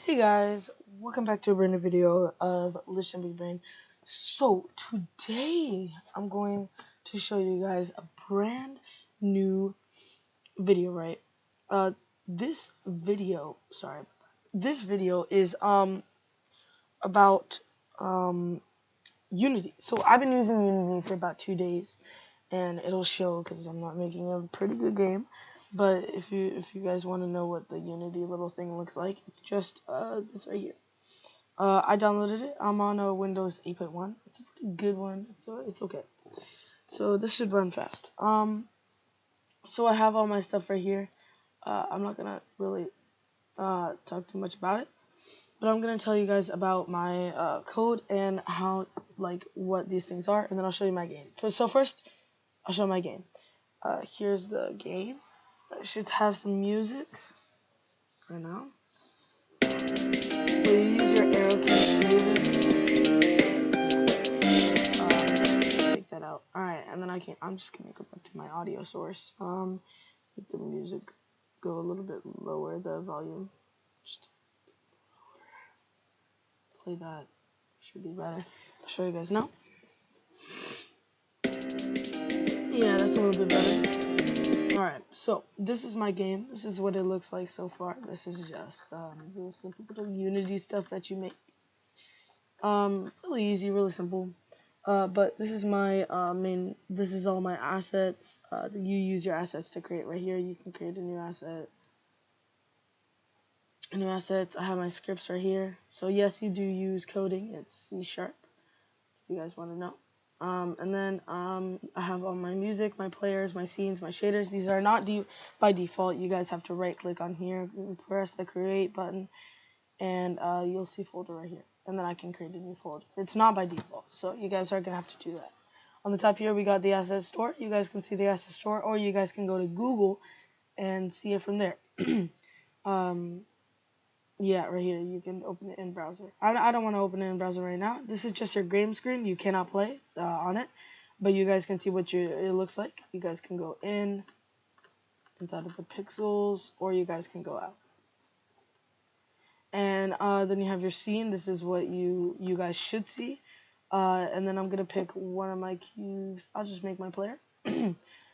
Hey guys, welcome back to a brand new video of Listen Big Brain. So today I'm going to show you guys a brand new video, right? This video is about Unity. So I've been using Unity for about 2 days, and it'll show because I'm not making a pretty good game. But if you guys want to know what the Unity little thing looks like, it's just this right here. I downloaded it. I'm on a Windows 8.1. It's a pretty good one. It's okay. So this should run fast. So I have all my stuff right here. I'm not gonna really talk too much about it, but I'm gonna tell you guys about my code and how, like, what these things are, and then I'll show you my game. So first, I'll show my game. Here's the game. I should have some music right now. So you use your arrow keys to move it. Take that out. Alright, and then I'm just gonna go back to my audio source. Make the music go a little bit lower, the volume. Just play that. Should be better. I'll show you guys now. Yeah, that's a little bit better. Alright, so this is my game. This is what it looks like so far. This is just the simple little Unity stuff that you make. Really easy, really simple. But this is my this is all my assets. You use your assets to create right here. You can create a new asset. New assets. I have my scripts right here. So yes, you do use coding. It's C#. If you guys want to know. And then I have all my music, my players, my scenes, my shaders. These are not by default. You guys have to right click on here, press the create button, and you'll see folder right here. And then I can create a new folder. It's not by default, so you guys are gonna have to do that. On the top here, we got the asset store. You guys can see the asset store, or you guys can go to Google and see it from there. Yeah, right here. You can open it in browser. I don't want to open it in browser right now. This is just your game screen. You cannot play on it, but you guys can see what it looks like. You guys can go inside of the pixels, or you guys can go out. And then you have your scene. This is what you guys should see. And then I'm gonna pick one of my cubes. I'll just make my player.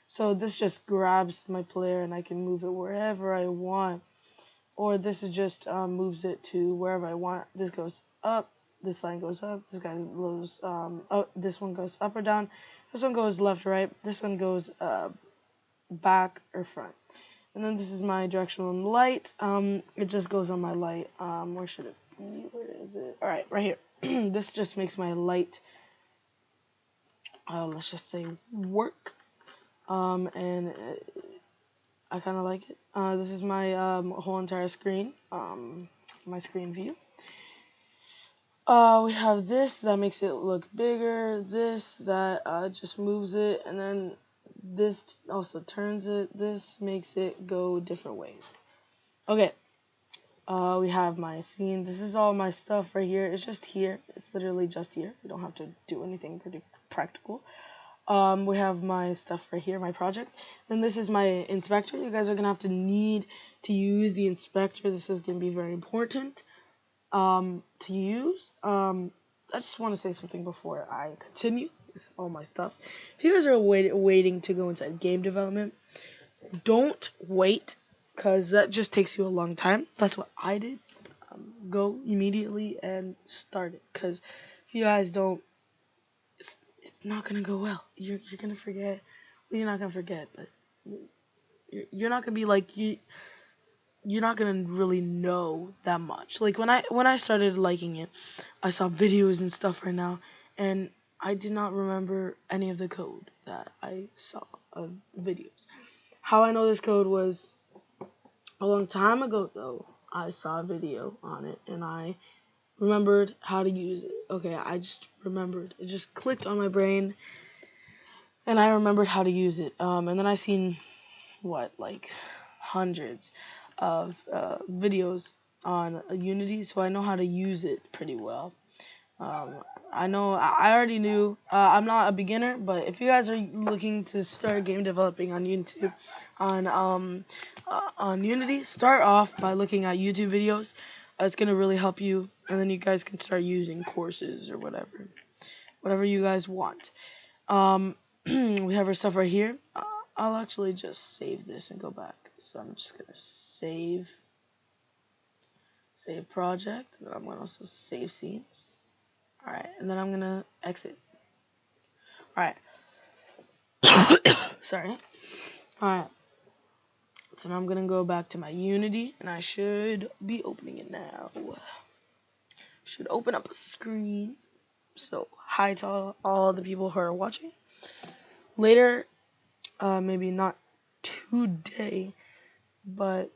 So this just grabs my player, and I can move it wherever I want. Or this is just moves it to wherever I want. This goes up. This line goes up. This guy goes this one goes up or down. This one goes left or right. This one goes back or front. And then this is my directional light. It just goes on my light. Where should it be? Where is it? All right, right here. This just makes my light. Let's just say work. And I kind of like it. This is my whole entire screen. My screen view. We have this that makes it look bigger. This that just moves it, and then this also turns it. This makes it go different ways. Okay. We have my scene. This is all my stuff right here. It's just here. It's literally just here. You don't have to do anything pretty practical. We have my stuff right here, my project. Then this is my inspector. You guys are gonna have to need to use the inspector. This is gonna be very important to use. I just want to say something before I continue with all my stuff. If you guys are waiting to go inside game development, don't wait, because that just takes you a long time. That's what I did. Go immediately and start it, because if you guys don't, it's not gonna go well. You're gonna forget. Well, you're not gonna forget, but you're not gonna be like you're not gonna really know that much. Like when I started liking it, I saw videos and stuff right now, and I did not remember any of the code that I saw of videos. How I know this code was a long time ago, though. I saw a video on it, and I remembered how to use it. Okay, I just remembered. It just clicked on my brain, and I remembered how to use it. And then I seen like hundreds of videos on Unity, so I know how to use it pretty well. I know I already knew. I'm not a beginner, but if you guys are looking to start game developing on YouTube, on Unity, start off by looking at YouTube videos. It's gonna really help you, and then you guys can start using courses or whatever you guys want. We have our stuff right here. I'll actually just save this and go back. So I'm just gonna save project, and I'm gonna also save scenes. All right, and then I'm gonna exit. All right. Sorry. All right. So now I'm gonna go back to my Unity, and I should be opening it now. Should open up a screen. So hi to all the people who are watching. Later, maybe not today, but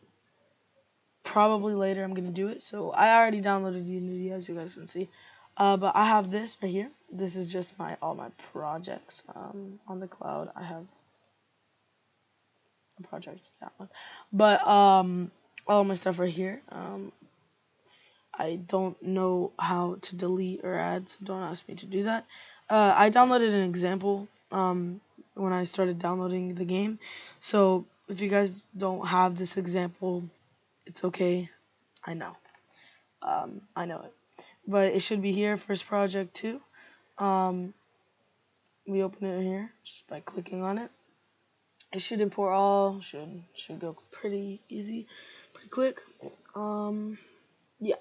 probably later I'm gonna do it. So I already downloaded Unity, as you guys can see. But I have this right here. This is just all my projects on the cloud. I have a project download, but all my stuff right here. I don't know how to delete or add, so don't ask me to do that. I downloaded an example when I started downloading the game, so if you guys don't have this example, it's okay. I know. I know it. But it should be here, first project 2. We open it here just by clicking on it. It should import all, should go pretty easy, pretty quick. Yeah.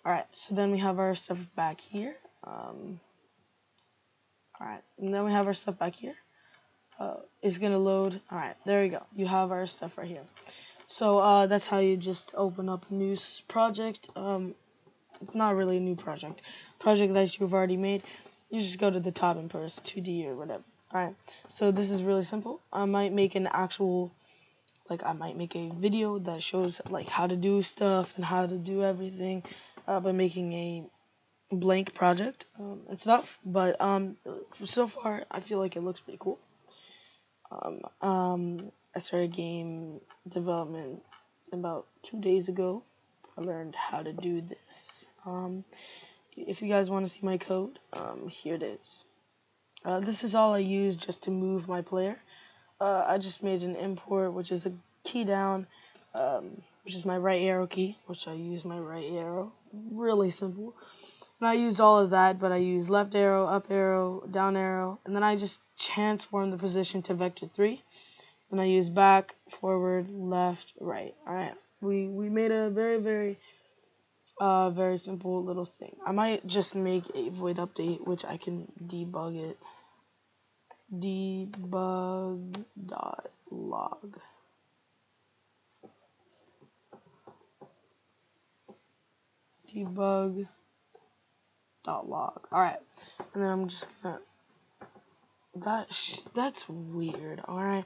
Alright, so then we have our stuff back here. Alright, and then we have our stuff back here. It's gonna load. Alright, there we go. You have our stuff right here. So that's how you just open up a new project. Not really a new project that you've already made. You just go to the top and press 2D or whatever. Alright, so this is really simple. I might make a video that shows like how to do stuff and how to do everything by making a blank project and stuff. But so far I feel like it looks pretty cool. I started game development about 2 days ago. I learned how to do this. If you guys want to see my code, here it is. This is all I use just to move my player. I just made an import, which is a key down, which is my right arrow key, which I use my right arrow. Really simple. And I used all of that, but I used left arrow, up arrow, down arrow, and then I just transformed the position to vector 3. And I use back, forward, left, right. Alright. We made a very simple little thing. I might just make a void update, which I can debug it. Debug.log. Debug.log. Alright. And then I'm just gonna... That's weird. Alright.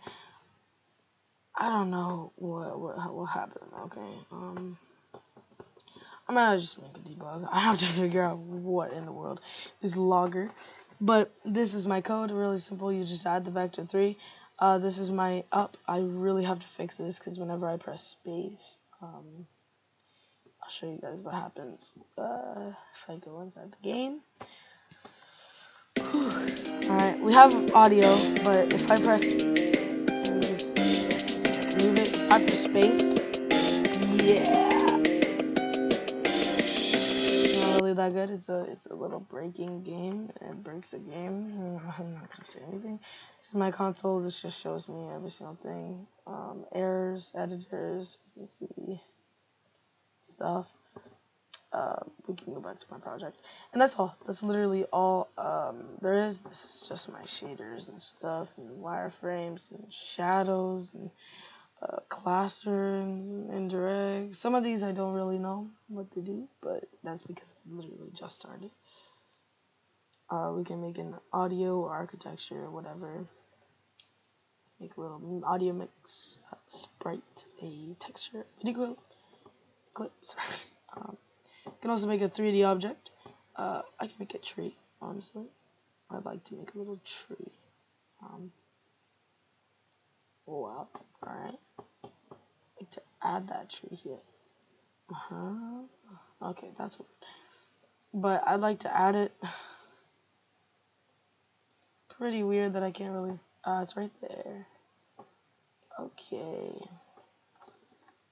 I don't know what happened. Okay. I'm gonna just make a debug. I have to figure out what in the world is logger. But this is my code, really simple. You just add the vector 3. This is my up. I really have to fix this because whenever I press space, I'll show you guys what happens. If I go inside the game. Alright, we have audio, but if I press, move it, if I press space, yeah. That good. It's a little breaking game. It breaks a game. I'm not gonna say anything. This is my console. This just shows me every single thing. Errors, editors. You can see stuff. We can go back to my project, and that's all. That's literally all there is. This is just my shaders and stuff, and wireframes and shadows and classrooms and indirect. Some of these I don't really know what to do, but that's because I literally just started. We can make an audio architecture, whatever. Make a little audio mix, sprite, a texture, video clip. Sorry. You can also make a 3D object. I can make a tree. Honestly, I'd like to make a little tree. Wow. All right. To add that tree here. Okay, that's weird. But I'd like to add it. Pretty weird that I can't really. It's right there. Okay.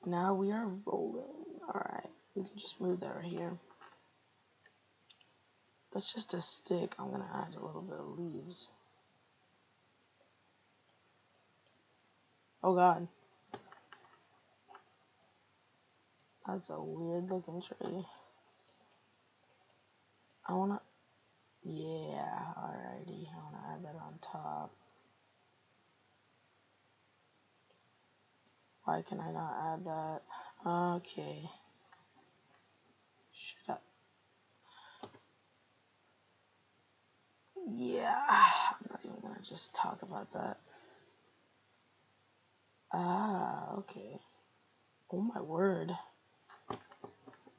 Now we are rolling. Alright. We can just move that right here. That's just a stick. I'm gonna add a little bit of leaves. Oh god. That's a weird looking tree. I wanna, yeah, alrighty. I wanna add that on top. Why can I not add that? Okay. Shut up. Yeah, I'm not even gonna just talk about that. Ah, okay. Oh my word.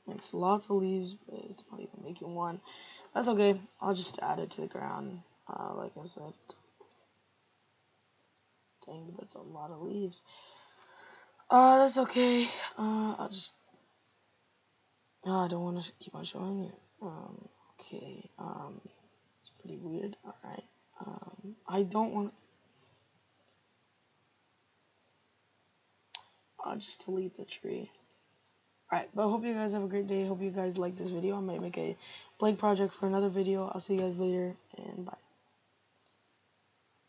Makes lots of leaves, but it's not even making one. That's okay. I'll just add it to the ground. Like I said. Dang, but that's a lot of leaves. That's okay. I'll just. I don't want to keep on showing it. Okay. It's pretty weird. Alright. I don't want. I'll just delete the tree. Alright, but I hope you guys have a great day. Hope you guys like this video. I might make a blank project for another video. I'll see you guys later, and bye.